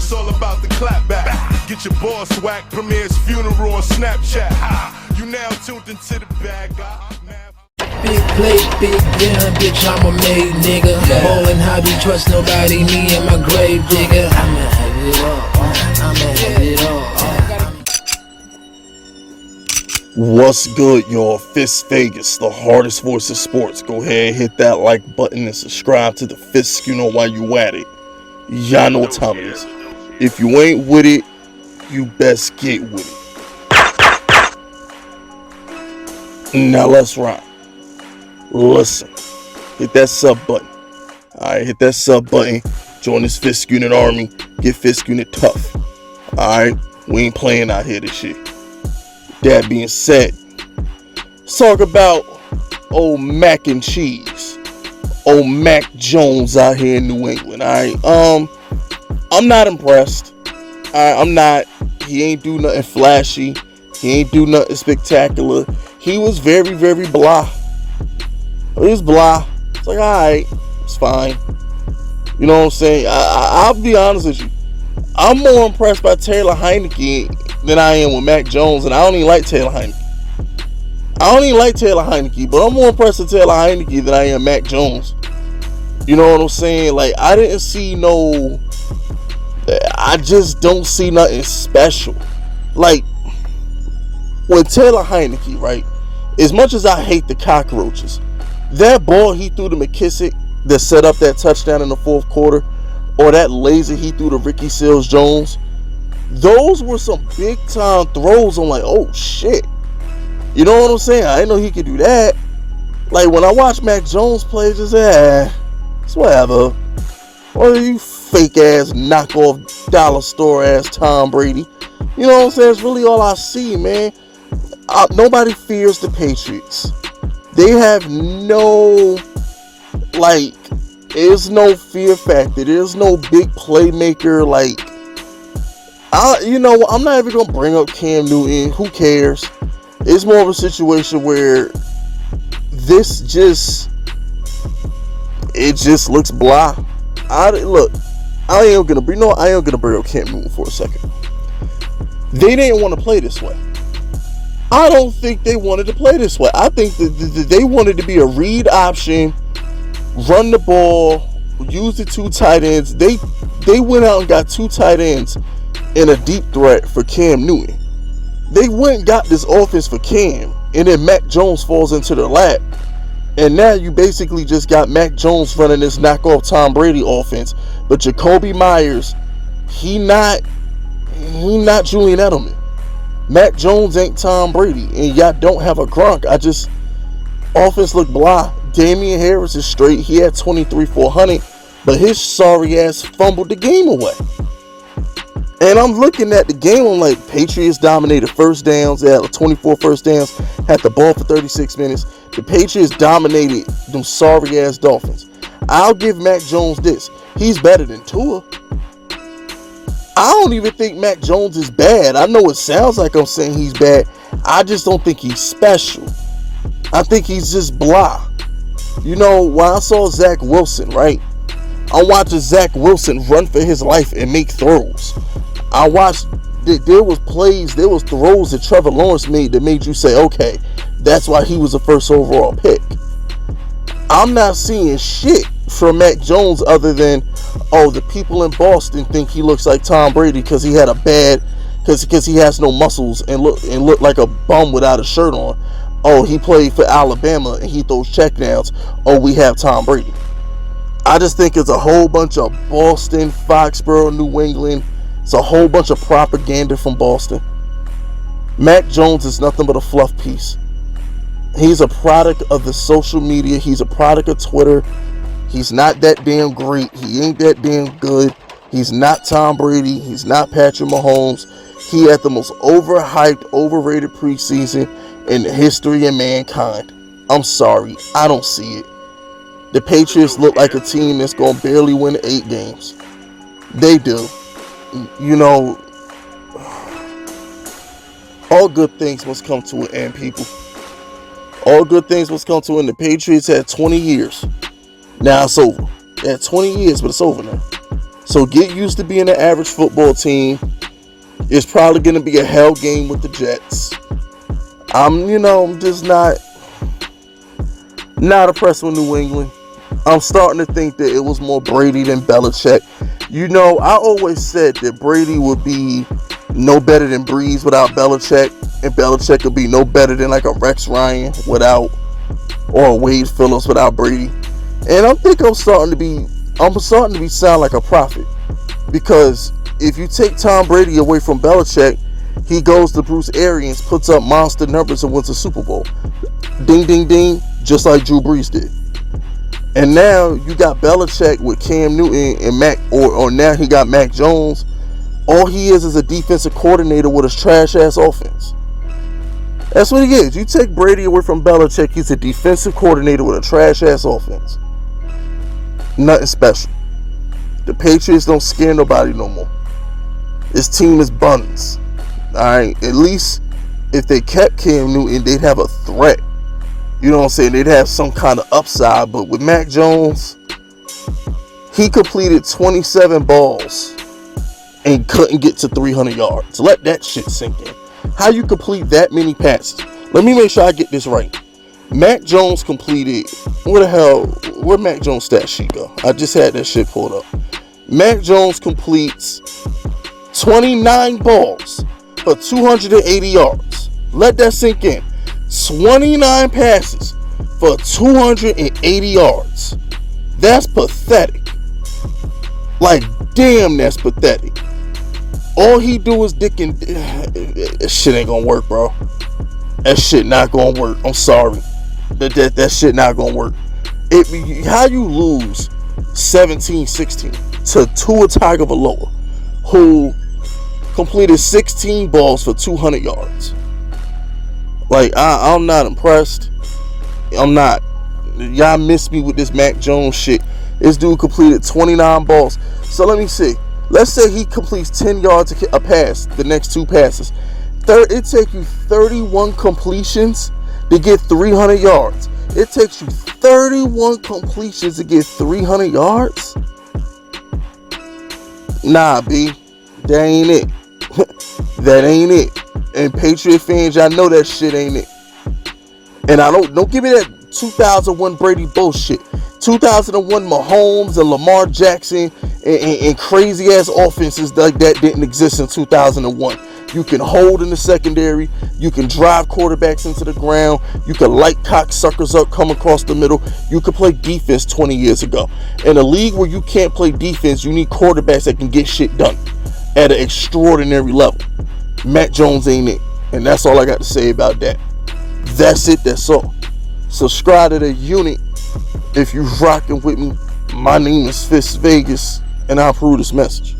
it's all about the clap back. Get your boss whacked, Premier's funeral on Snapchat. You now tuned into the bag. Big plate, big dinner, bitch, I'm a made nigga. Ballin' hobby, trust nobody, me and my grave digger. I'ma have it all, I'ma have it all. What's good, y'all? Fist Vegas, the hardest voice of sports. Go ahead, hit that like button and subscribe to the Fist, while you at it. Y'all know what time it is. If you ain't with it, you best get with it. Now let's rock. Listen, hit that sub button. Alright, hit that sub button. Join this Fist Unit army. Get Fist Unit tough. Alright, we ain't playing out here this shit. That being said, let's talk about old Mac and Cheese. Old Mac Jones out here in New England. Alright, I'm not impressed. I'm not. He ain't do nothing flashy. He ain't do nothing spectacular. He was very, very blah. He was blah. It's like, alright, it's fine. You know what I'm saying? I'll be honest with you. I'm more impressed by Taylor Heineke than I am with Mac Jones, and I don't even like Taylor Heineke. But I'm more impressed with Taylor Heineke than I am Mac Jones. You know what I'm saying? Like, I just don't see nothing special. Like, with Taylor Heineke, right? As much as I hate the cockroaches, that ball he threw to McKissick that set up that touchdown in the fourth quarter, or that laser he threw to Ricky Seals-Jones, those were some big time throws. I'm like, oh shit. You know what I'm saying? I didn't know he could do that. Like, when I watch Mac Jones play, just it's whatever. What are you fake ass knockoff dollar store ass Tom Brady? You know what I'm saying? It's really all I see, man. Nobody fears the Patriots. They have no, there's no fear factor. There's no big playmaker. I'm not even going to bring up Cam Newton. Who cares? It's more of a situation where it just looks blah. I am going to bring up Cam Newton for a second. They didn't want to play this way. I don't think they wanted to play this way. I think that they wanted to be a read option, run the ball, use the two tight ends. They went out and got two tight ends and a deep threat for Cam Newton. They went and got this offense for Cam, and then Mac Jones falls into their lap. And now you basically just got Mac Jones running this knockoff Tom Brady offense. But Jacoby Myers, he not Julian Edelman. Mac Jones ain't Tom Brady, and y'all don't have a Gronk. Offense look blah. Damian Harris is straight. He had 23,400, but his sorry ass fumbled the game away. And I'm looking at the game, I'm like, Patriots dominated first downs. They had 24 first downs, had the ball for 36 minutes. The Patriots dominated them sorry ass Dolphins. I'll give Mac Jones this. He's better than Tua. I don't even think Mac Jones is bad. I know it sounds like I'm saying he's bad. I just don't think he's special. I think he's just blah. When I saw Zach Wilson, right? I'm watching Zach Wilson run for his life and make throws. I watched, there was throws that Trevor Lawrence made that made you say, okay, that's why he was the first overall pick. I'm not seeing shit from Mac Jones other than, the people in Boston think he looks like Tom Brady because he has no muscles and look like a bum without a shirt on. Oh, he played for Alabama and he throws checkdowns. Oh, we have Tom Brady. I just think it's a whole bunch of Boston, Foxborough, New England. It's a whole bunch of propaganda from Boston. Mac Jones is nothing but a fluff piece. He's a product of the social media. He's a product of Twitter. He's not that damn great. He ain't that damn good. He's not Tom Brady. He's not Patrick Mahomes. He had the most overhyped, overrated preseason in the history of mankind. I'm sorry. I don't see it. The Patriots look like a team that's going to barely win 8 games. They do. All good things must come to an end, people. All good things must come to an end. The Patriots had 20 years. Now it's over. They had 20 years, but it's over now. So get used to being an average football team. It's probably going to be a hell game with the Jets. I'm just not impressed with New England. I'm starting to think that it was more Brady than Belichick. I always said that Brady would be no better than Breeze without Belichick, and Belichick would be no better than like a Rex Ryan without, or a Wade Phillips without Brady. And I'm starting to be sound like a prophet, because if you take Tom Brady away from Belichick, he goes to Bruce Arians, puts up monster numbers, and wins a Super Bowl. Ding, ding, ding, just like Drew Brees did. And now you got Belichick with Cam Newton and Mac, or now he got Mac Jones. All he is a defensive coordinator with a trash-ass offense. That's what he is. You take Brady away from Belichick, he's a defensive coordinator with a trash-ass offense. Nothing special. The Patriots don't scare nobody no more. This team is buns. Alright, at least if they kept Cam Newton, they'd have a threat. You know what I'm saying? They'd have some kind of upside. But with Mac Jones, he completed 27 balls and couldn't get to 300 yards. Let that shit sink in. How you complete that many passes? Let me make sure I get this right. Mac Jones completed, where'd Mac Jones stat sheet go? I just had that shit pulled up. Mac Jones completes 29 balls for 280 yards. Let that sink in. 29 passes for 280 yards. That's pathetic. Like, damn, that's pathetic. All he do is dick and... That shit ain't gonna work, bro. That shit not gonna work. I'm sorry. That shit not gonna work. How you lose 17-16 to Tua Tagovailoa, who completed 16 balls for 200 yards? Like, I'm not impressed. I'm not. Y'all miss me with this Mac Jones shit. This dude completed 29 balls. So let me see. Let's say he completes 10 yards a pass, the next two passes. It takes you 31 completions to get 300 yards. It takes you 31 completions to get 300 yards? Nah, B. That ain't it. That ain't it. And Patriot fans, y'all know that shit ain't it. And don't give me that 2001 Brady bullshit. 2001 Mahomes and Lamar Jackson and crazy ass offenses like that didn't exist in 2001. You can hold in the secondary. You can drive quarterbacks into the ground. You can light cocksuckers up, come across the middle. You could play defense 20 years ago. In a league where you can't play defense, you need quarterbacks that can get shit done at an extraordinary level. Mac Jones ain't it. And that's all I got to say about that. That's it. That's all. Subscribe to the unit if you rocking with me. My name is Fist Vegas, and I approve this message.